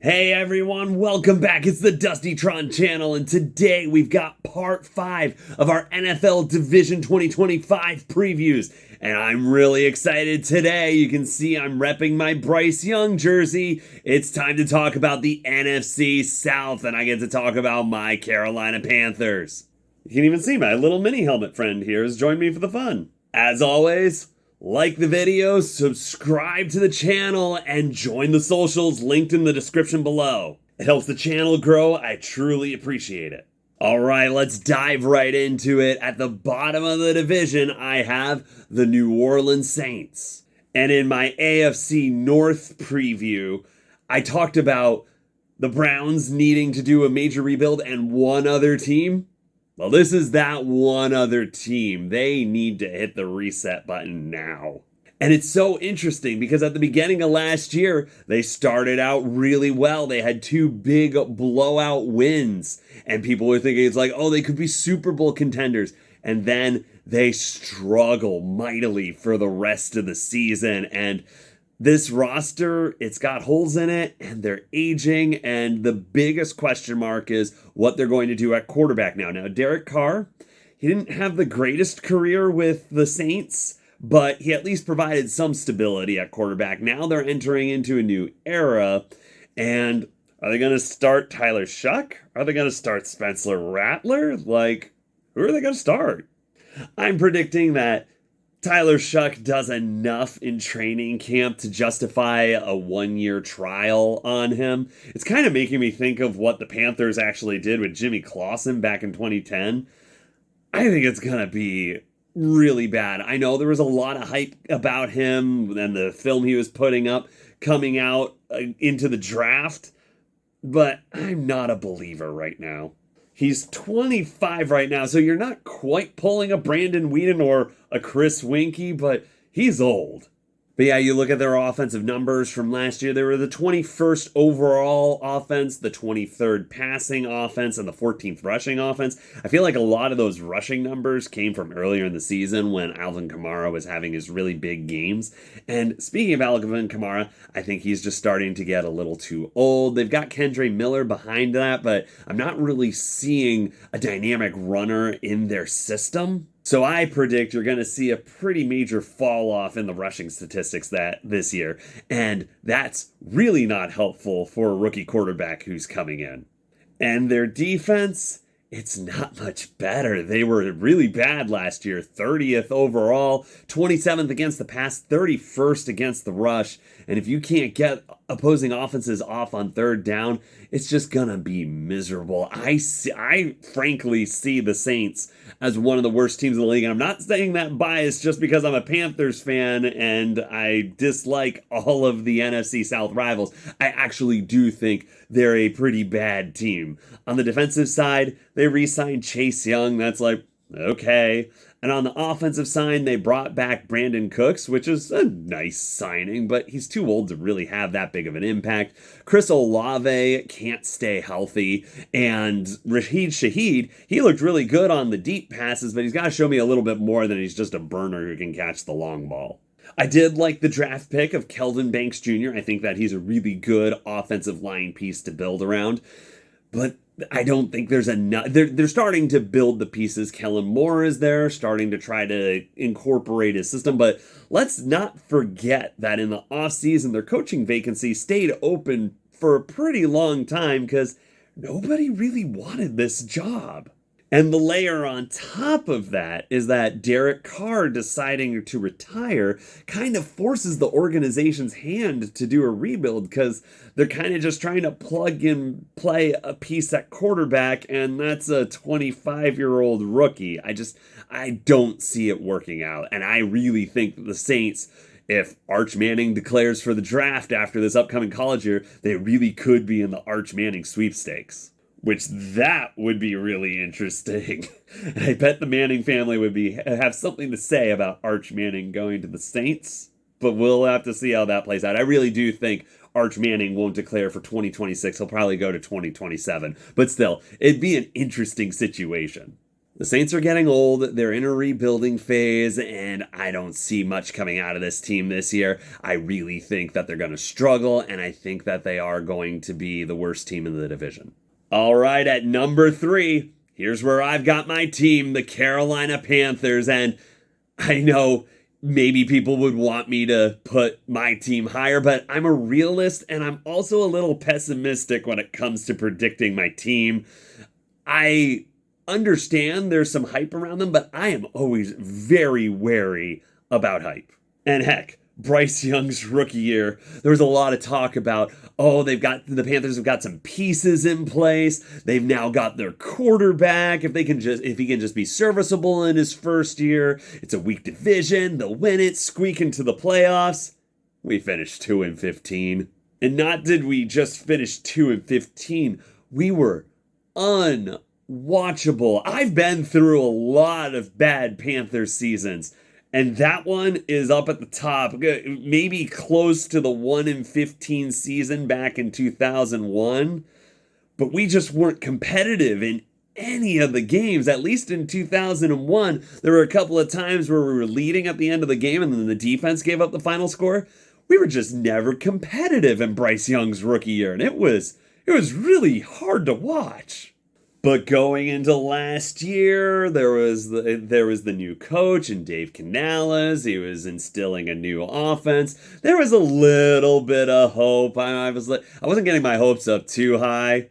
Hey everyone, welcome back. It's the Dustytron channel, and today we've got part 5 of our NFL Division 2025 previews. And I'm really excited today. You can see I'm repping my Bryce Young jersey. It's time to talk about the NFC South, and I get to talk about my Carolina Panthers. You can even see my little mini helmet friend here has joined me for the fun. As always, like the video, subscribe to the channel, and join the socials linked in the description below. It helps the channel grow. I truly appreciate it. All right, let's dive right into it. At the bottom of the division, I have the New Orleans Saints. And in my AFC North preview, I talked about the Browns needing to do a major rebuild and one other team. Well, this is that one other team. They need to hit the reset button now. And it's so interesting because at the beginning of last year, they started out really well. They had 2 big blowout wins. And people were thinking it's like, oh, they could be Super Bowl contenders. And then they struggle mightily for the rest of the season. And this roster, it's got holes in it, and they're aging, and the biggest question mark is what they're going to do at quarterback now. Now, Derek Carr, he didn't have the greatest career with the Saints, but he at least provided some stability at quarterback. Now they're entering into a new era, and are they going to start Tyler Shuck? Are they going to start Spencer Rattler? Like, who are they going to start? I'm predicting that Tyler Shuck does enough in training camp to justify a 1-year trial on him. It's kind of making me think of what the Panthers actually did with Jimmy Clausen back in 2010. I think it's going to be really bad. I know there was a lot of hype about him and the film he was putting up coming out into the draft, but I'm not a believer right now. He's 25 right now, so you're not quite pulling a Brandon Weeden or a Chris Winkie, but he's old. But yeah, you look at their offensive numbers from last year. They were the 21st overall offense, the 23rd passing offense, and the 14th rushing offense. I feel like a lot of those rushing numbers came from earlier in the season when Alvin Kamara was having his really big games. And speaking of Alvin Kamara, I think he's just starting to get a little too old. They've got Kendre Miller behind that, but I'm not really seeing a dynamic runner in their system. So I predict you're going to see a pretty major fall off in the rushing statistics this year. And that's really not helpful for a rookie quarterback who's coming in. And their defense, it's not much better. They were really bad last year. 30th overall, 27th against the pass, 31st against the rush. And if you can't get opposing offenses off on third down, it's just gonna be miserable. I frankly see the Saints as one of the worst teams in the league. And I'm not saying that bias just because I'm a Panthers fan and I dislike all of the NFC South rivals. I actually do think they're a pretty bad team. On the defensive side, they re-signed Chase Young. That's like, okay. And on the offensive side, they brought back Brandon Cooks, which is a nice signing, but he's too old to really have that big of an impact. Chris Olave can't stay healthy, and Rashid Shaheed, he looked really good on the deep passes, but he's got to show me a little bit more than he's just a burner who can catch the long ball. I did like the draft pick of Kelvin Banks Jr. I think that he's a really good offensive line piece to build around, but I don't think there's enough. They're starting to build the pieces. Kellen Moore is there, starting to try to incorporate his system. But let's not forget that in the offseason, their coaching vacancy stayed open for a pretty long time because nobody really wanted this job. And the layer on top of that is that Derek Carr deciding to retire kind of forces the organization's hand to do a rebuild because they're kind of just trying to plug and play a piece at quarterback, and that's a 25-year-old rookie. I don't see it working out. And I really think that the Saints, if Arch Manning declares for the draft after this upcoming college year, they really could be in the Arch Manning sweepstakes. Which that would be really interesting. And I bet the Manning family would have something to say about Arch Manning going to the Saints. But we'll have to see how that plays out. I really do think Arch Manning won't declare for 2026. He'll probably go to 2027. But still, it'd be an interesting situation. The Saints are getting old, they're in a rebuilding phase, and I don't see much coming out of this team this year. I really think that they're going to struggle, and I think that they are going to be the worst team in the division. All right, at number 3, here's where I've got my team, the Carolina Panthers, and I know maybe people would want me to put my team higher, but I'm a realist, and I'm also a little pessimistic when it comes to predicting my team. I understand there's some hype around them, but I am always very wary about hype. And heck, Bryce Young's rookie year, there was a lot of talk about, the Panthers have got some pieces in place. They've now got their quarterback. If he can just be serviceable in his first year, it's a weak division. They'll win it, squeak into the playoffs. We finished 2-15. And not did we just finish 2-15, we were unwatchable. I've been through a lot of bad Panthers seasons, and that one is up at the top, maybe close to the 1-15 season back in 2001, but we just weren't competitive in any of the games. At least in 2001, there were a couple of times where we were leading at the end of the game and then the defense gave up the final score. We were just never competitive in Bryce Young's rookie year, and it was really hard to watch. But going into last year, there was the new coach and Dave Canales. He was instilling a new offense. There was a little bit of hope. I wasn't getting my hopes up too high.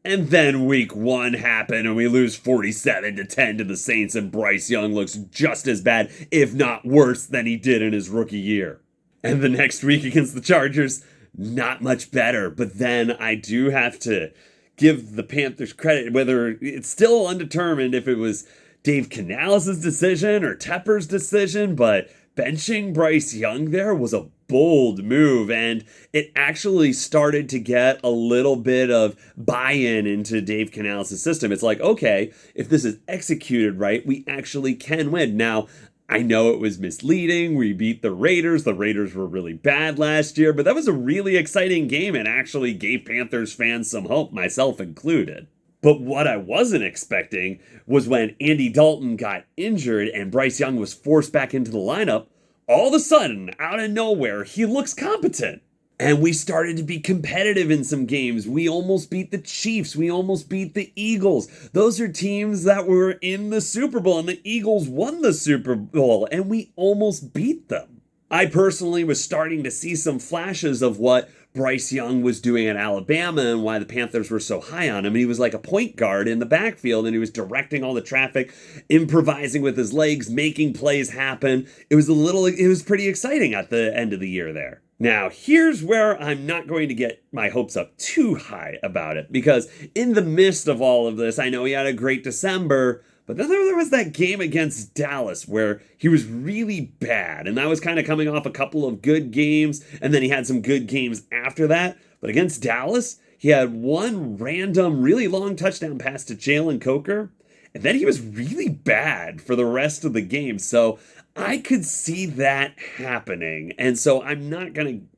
And then week 1 happened and we lose 47-10 to the Saints, and Bryce Young looks just as bad, if not worse, than he did in his rookie year. And the next week against the Chargers, not much better. But then I do have to give the Panthers credit, whether it's still undetermined if it was Dave Canales' decision or Tepper's decision, but benching Bryce Young there was a bold move, and it actually started to get a little bit of buy-in into Dave Canales' system. It's like, okay, if this is executed right, we actually can win. Now, I know it was misleading. We beat the Raiders. The Raiders were really bad last year, but that was a really exciting game and actually gave Panthers fans some hope, myself included. But what I wasn't expecting was when Andy Dalton got injured and Bryce Young was forced back into the lineup, all of a sudden, out of nowhere, he looks competent. And we started to be competitive in some games. We almost beat the Chiefs. We almost beat the Eagles. Those are teams that were in the Super Bowl, and the Eagles won the Super Bowl, and we almost beat them. I personally was starting to see some flashes of what Bryce Young was doing at Alabama and why the Panthers were so high on him. And he was like a point guard in the backfield, and he was directing all the traffic, improvising with his legs, making plays happen. It was pretty exciting at the end of the year there. Now, here's where I'm not going to get my hopes up too high about it, because in the midst of all of this, I know he had a great December, but then there was that game against Dallas where he was really bad, and that was kind of coming off a couple of good games, and then he had some good games after that. But against Dallas, he had one random, really long touchdown pass to Jalen Coker, and then he was really bad for the rest of the game. So I could see that happening. And so I'm not going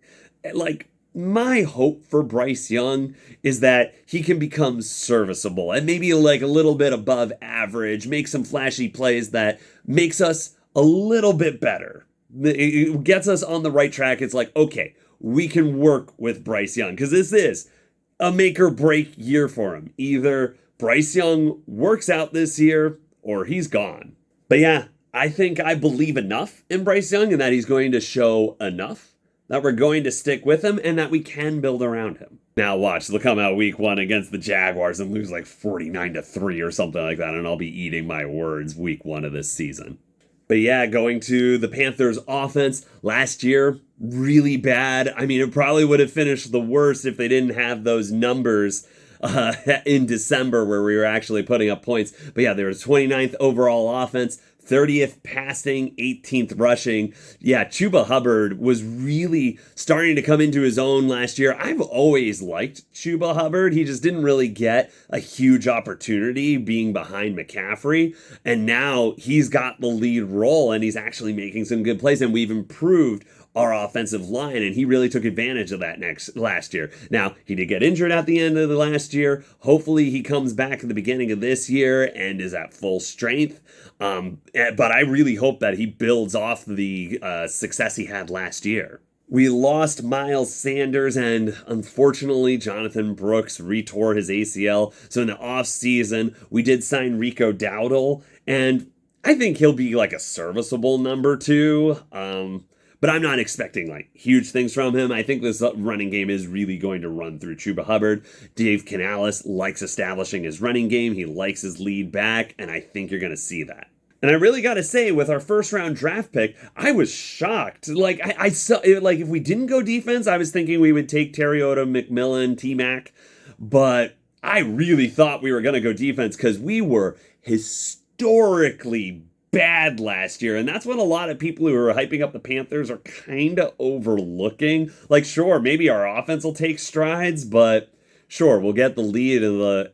to, my hope for Bryce Young is that he can become serviceable and maybe a little bit above average, make some flashy plays that makes us a little bit better. It gets us on the right track. It's like, okay, we can work with Bryce Young, because this is a make or break year for him. Either Bryce Young works out this year or he's gone. But yeah, I think I believe enough in Bryce Young and that he's going to show enough that we're going to stick with him and that we can build around him. Now watch, they'll come out week 1 against the Jaguars and lose 49-3 or something like that, and I'll be eating my words week 1 of this season. But yeah, going to the Panthers offense last year, really bad. I mean, it probably would have finished the worst if they didn't have those numbers in December where we were actually putting up points. But yeah, they were 29th overall offense, 30th passing, 18th rushing. Yeah, Chuba Hubbard was really starting to come into his own last year. I've always liked Chuba Hubbard. He just didn't really get a huge opportunity being behind McCaffrey. And now he's got the lead role and he's actually making some good plays. And we've improved our offensive line, and he really took advantage of that last year. Now, he did get injured at the end of the last year. Hopefully he comes back at the beginning of this year and is at full strength. But I really hope that he builds off the success he had last year. We lost Miles Sanders, and unfortunately, Jonathan Brooks retore his ACL. So in the offseason, we did sign Rico Dowdle, and I think he'll be like a serviceable number 2. But I'm not expecting like huge things from him. I think this running game is really going to run through Chuba Hubbard. Dave Canales likes establishing his running game. He likes his lead back, and I think you're going to see that. And I really got to say, with our first round draft pick, I was shocked. Like, I saw, like, if we didn't go defense, I was thinking we would take Terriota, McMillan, T-Mac. But I really thought we were going to go defense because we were historically bad last year. And that's what a lot of people who are hyping up the Panthers are kind of overlooking. Like, sure, maybe our offense will take strides, but sure, we'll get the lead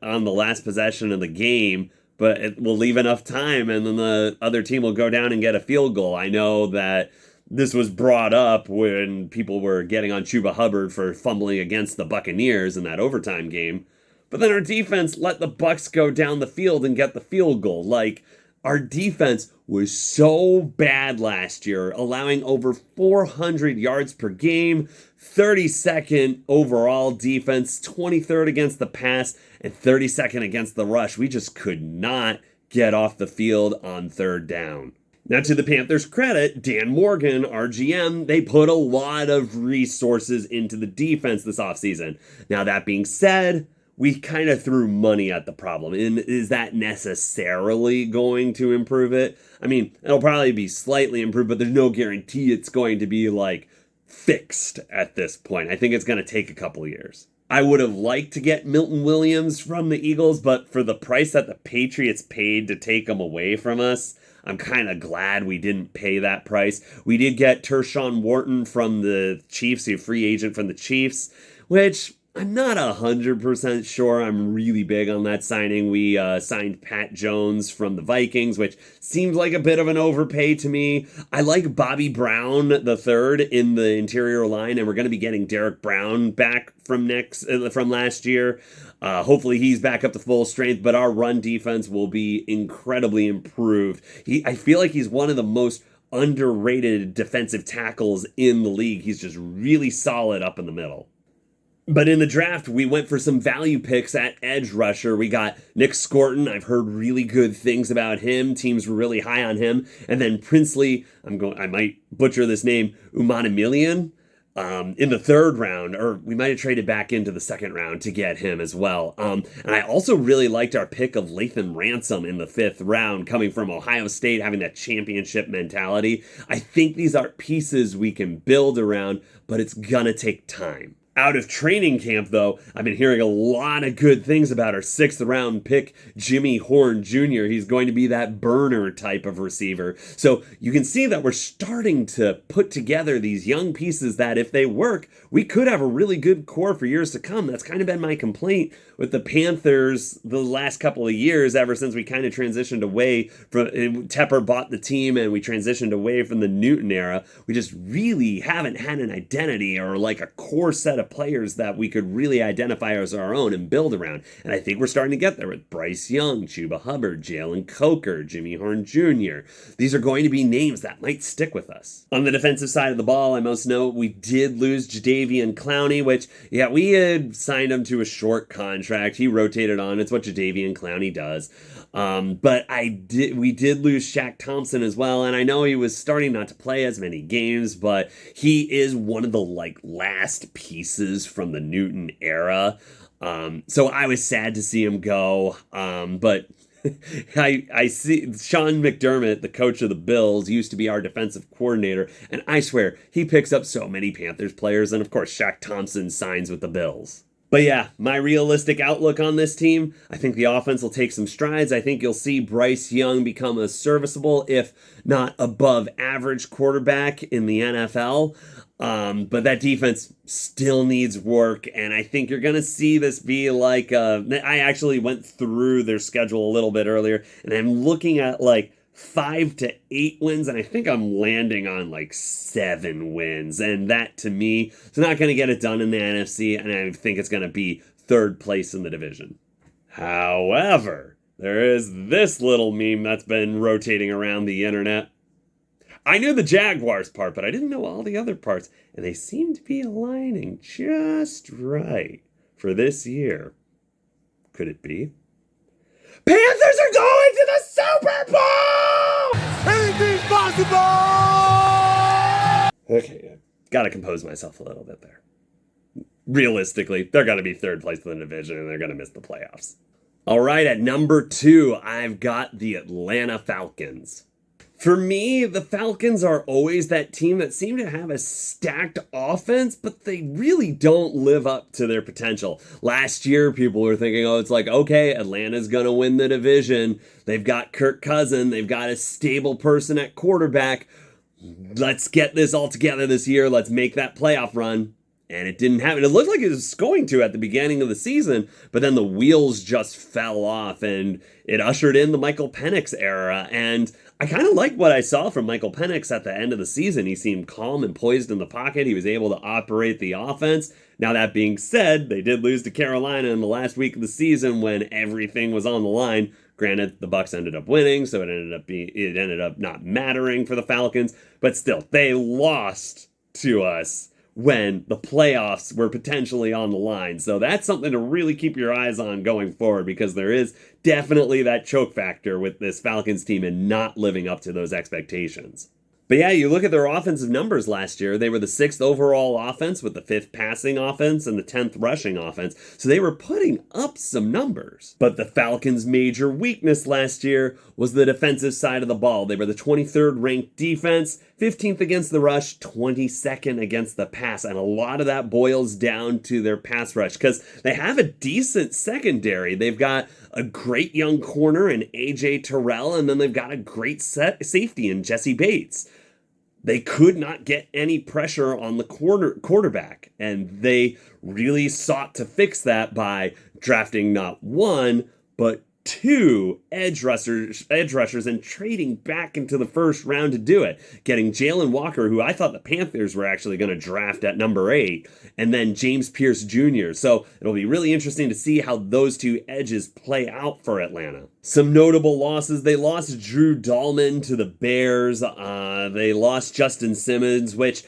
on the last possession of the game. But it will leave enough time, and then the other team will go down and get a field goal. I know that this was brought up when people were getting on Chuba Hubbard for fumbling against the Buccaneers in that overtime game. But then our defense let the Bucs go down the field and get the field goal. Like, our defense was so bad last year, allowing over 400 yards per game, 32nd overall defense, 23rd against the pass, and 32nd against the rush. We just could not get off the field on third down. Now, to the Panthers' credit, Dan Morgan, our GM, they put a lot of resources into the defense this offseason. Now, that being said, we kind of threw money at the problem. And is that necessarily going to improve it? I mean, it'll probably be slightly improved, but there's no guarantee it's going to be like fixed at this point. I think it's going to take a couple years. I would have liked to get Milton Williams from the Eagles, but for the price that the Patriots paid to take him away from us, I'm kind of glad we didn't pay that price. We did get Tershawn Wharton from the Chiefs, a free agent from the Chiefs, which I'm not 100% sure. I'm really big on that signing. We signed Pat Jones from the Vikings, which seems like a bit of an overpay to me. I like Bobby Brown III in the interior line, and we're going to be getting Derek Brown back from last year. Hopefully he's back up to full strength, but our run defense will be incredibly improved. I feel like he's one of the most underrated defensive tackles in the league. He's just really solid up in the middle. But in the draft, we went for some value picks at edge rusher. We got Nick Scorton. I've heard really good things about him. Teams were really high on him. And then Princely, I might butcher this name, Umanamilian, in the third round, or we might have traded back into the second round to get him as well. And I also really liked our pick of Lathan Ransom in the 5th round, coming from Ohio State, having that championship mentality. I think these are pieces we can build around, but it's gonna take time. Out of training camp, though, I've been hearing a lot of good things about our 6th round pick, Jimmy Horn Jr. He's going to be that burner type of receiver. So you can see that we're starting to put together these young pieces that, if they work, we could have a really good core for years to come. That's kind of been my complaint with the Panthers the last couple of years, ever since we kind of transitioned away from Tepper bought the team and we transitioned away from the Newton era. We just really haven't had an identity or like a core set of players that we could really identify as our own and build around. And I think we're starting to get there with Bryce Young, Chuba Hubbard, Jalen Coker, Jimmy Horn Jr. These are going to be names that might stick with us. On the defensive side of the ball, I must note we did lose Jadeveon Clowney, which, yeah, we had signed him to a short contract. He rotated on. It's what Jadeveon Clowney does. But we did lose Shaq Thompson as well, and I know he was starting not to play as many games, but he is one of the last pieces from the Newton era. So I was sad to see him go. But I see Sean McDermott, the coach of the Bills, used to be our defensive coordinator, and I swear he picks up so many Panthers players, and of course Shaq Thompson signs with the Bills. But yeah, my realistic outlook on this team, I think the offense will take some strides. I think you'll see Bryce Young become a serviceable, if not above average quarterback in the NFL. But that defense still needs work, and I think you're going to see this be like, I actually went through their schedule a little bit earlier, and I'm looking at 5 to 8 wins, and I think I'm landing on like 7 wins. And that, to me, is not going to get it done in the NFC, and I think it's going to be third place in the division. However, there is this little meme that's been rotating around the internet. I knew the Jaguars part, but I didn't know all the other parts, and they seem to be aligning just right for this year. Could it be? Panthers are going to the Super Bowl! Anything's possible! Okay, gotta compose myself a little bit there. Realistically, they're gonna be third place in the division, and they're gonna miss the playoffs. All right, at number 2, I've got the Atlanta Falcons. For me, the Falcons are always that team that seem to have a stacked offense, but they really don't live up to their potential. Last year, people were thinking, it's like, okay, Atlanta's going to win the division. They've got Kirk Cousins. They've got a stable person at quarterback. Let's get this all together this year. Let's make that playoff run. And it didn't happen. It looked like it was going to at the beginning of the season, but then the wheels just fell off, and it ushered in the Michael Penix era. And I kind of like what I saw from Michael Penix at the end of the season. He seemed calm and poised in the pocket. He was able to operate the offense. Now, that being said, they did lose to Carolina in the last week of the season when everything was on the line. Granted, the Bucs ended up winning, so it ended up not mattering for the Falcons. But still, they lost to us when the playoffs were potentially on the line. So that's something to really keep your eyes on going forward, because there is definitely that choke factor with this Falcons team and not living up to those expectations. But yeah, you look at their offensive numbers last year. They were the 6th overall offense with the 5th passing offense and the 10th rushing offense. So they were putting up some numbers. But the Falcons' major weakness last year was the defensive side of the ball. They were the 23rd ranked defense, 15th against the rush, 22nd against the pass. And a lot of that boils down to their pass rush, because they have a decent secondary. They've got a great young corner in A.J. Terrell, and then they've got a great safety in Jesse Bates. They could not get any pressure on the quarterback, and they really sought to fix that by drafting not 1, but 2 edge rushers and trading back into the first round to do it. Getting Jalen Walker, who I thought the Panthers were actually going to draft at number 8, and then James Pierce Jr. So it'll be really interesting to see how those 2 edges play out for Atlanta. Some notable losses. They lost Drew Dahlman to the Bears. They lost Justin Simmons, which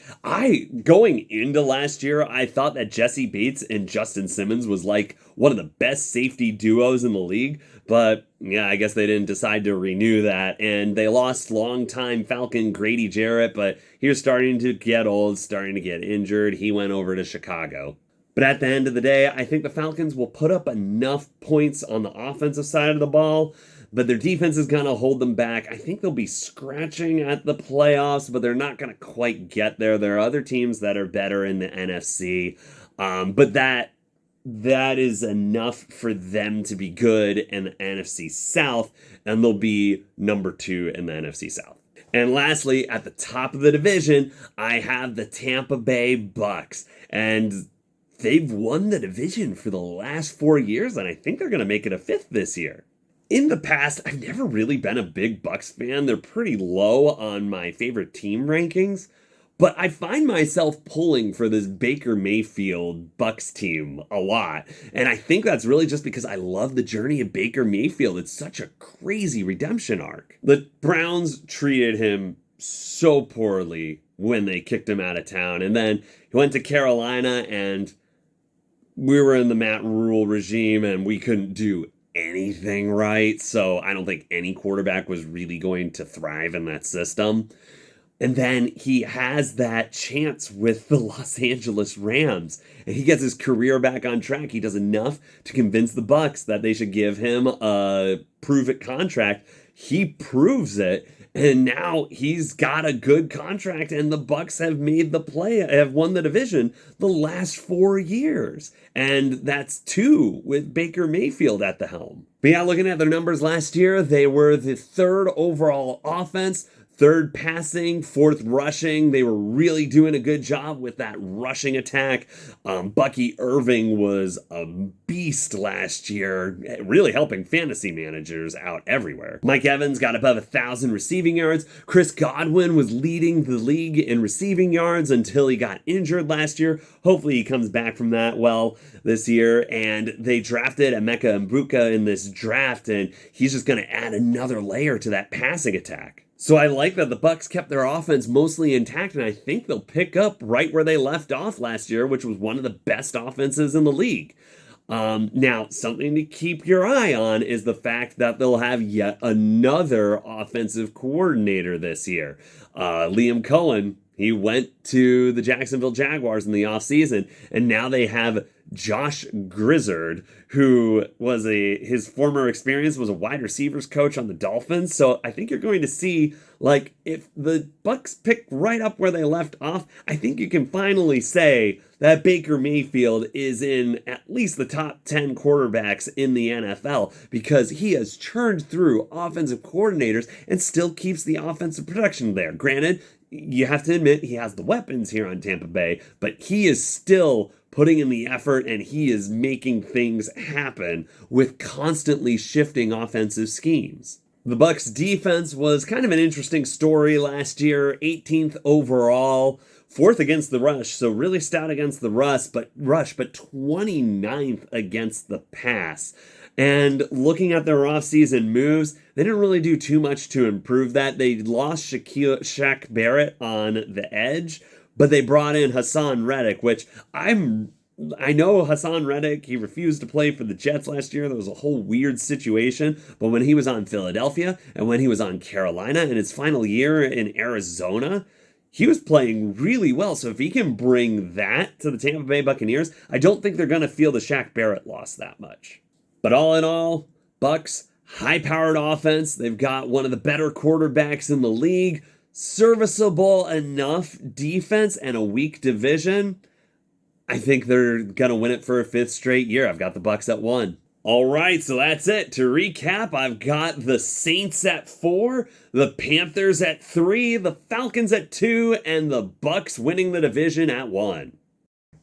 going into last year, I thought that Jesse Bates and Justin Simmons was like one of the best safety duos in the league. But yeah, I guess they didn't decide to renew that. And they lost longtime Falcon Grady Jarrett, but he was starting to get old, starting to get injured. He went over to Chicago. But at the end of the day, I think the Falcons will put up enough points on the offensive side of the ball, but their defense is going to hold them back. I think they'll be scratching at the playoffs, but they're not going to quite get there. There are other teams that are better in the NFC, but that is enough for them to be good in the NFC South, and they'll be number 2 in the NFC South. And lastly, at the top of the division, I have the Tampa Bay Bucs, and they've won the division for the last 4 years, and I think they're going to make it a 5th this year. In the past, I've never really been a big Bucs fan. They're pretty low on my favorite team rankings, but I find myself pulling for this Baker Mayfield Bucs team a lot, and I think that's really just because I love the journey of Baker Mayfield. It's such a crazy redemption arc. The Browns treated him so poorly when they kicked him out of town, and then he went to Carolina, and we were in the Matt Rule regime, and we couldn't do anything right, so I don't think any quarterback was really going to thrive in that system. And then he has that chance with the Los Angeles Rams, and he gets his career back on track. He does enough to convince the Bucs that they should give him a prove-it contract. He proves it, and now he's got a good contract, and the Bucs have won the division the last 4 years. And that's 2 with Baker Mayfield at the helm. But yeah, looking at their numbers last year, they were the 3rd overall offense, third passing, fourth rushing. They were really doing a good job with that rushing attack. Bucky Irving was a beast last year, really helping fantasy managers out everywhere. Mike Evans got above 1,000 receiving yards. Chris Godwin was leading the league in receiving yards until he got injured last year. Hopefully he comes back from that well this year. And they drafted Emeka Mbuka in this draft, and he's just going to add another layer to that passing attack. So I like that the Bucs kept their offense mostly intact, and I think they'll pick up right where they left off last year, which was one of the best offenses in the league. Now, something to keep your eye on is the fact that they'll have yet another offensive coordinator this year. Liam Cohen, he went to the Jacksonville Jaguars in the offseason, and now they have Josh Grizzard, who was his former experience was a wide receivers coach on the Dolphins. So I think you're going to see, like, if the Bucs pick right up where they left off, I think you can finally say that Baker Mayfield is in at least the top 10 quarterbacks in the NFL, because he has churned through offensive coordinators and still keeps the offensive production there. Granted, you have to admit he has the weapons here on Tampa Bay, but he is still putting in the effort, and he is making things happen with constantly shifting offensive schemes. The Bucs defense was kind of an interesting story last year. 18th overall, 4th against the rush, so really stout against the rush, but 29th against the pass. And looking at their offseason moves, they didn't really do too much to improve that. They lost Shaq Barrett on the edge, but they brought in Hassan Reddick, which I know Hassan Reddick, he refused to play for the Jets last year. There was a whole weird situation. But when he was on Philadelphia and when he was on Carolina in his final year in Arizona, he was playing really well. So if he can bring that to the Tampa Bay Buccaneers, I don't think they're going to feel the Shaq Barrett loss that much. But all in all, Bucs, high-powered offense. They've got one of the better quarterbacks in the league. Serviceable enough defense and a weak division. I think they're going to win it for a 5th straight year. I've got the Bucs at 1. All right, so that's it. To recap, I've got the Saints at 4, the Panthers at 3, the Falcons at 2, and the Bucs winning the division at 1.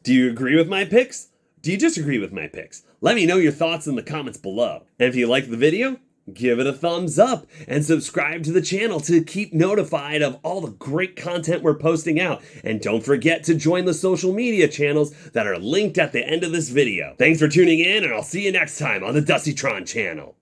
Do you agree with my picks? Do you disagree with my picks? Let me know your thoughts in the comments below. And if you liked the video, give it a thumbs up and subscribe to the channel to keep notified of all the great content we're posting out. And don't forget to join the social media channels that are linked at the end of this video. Thanks for tuning in, and I'll see you next time on the Dustytron channel.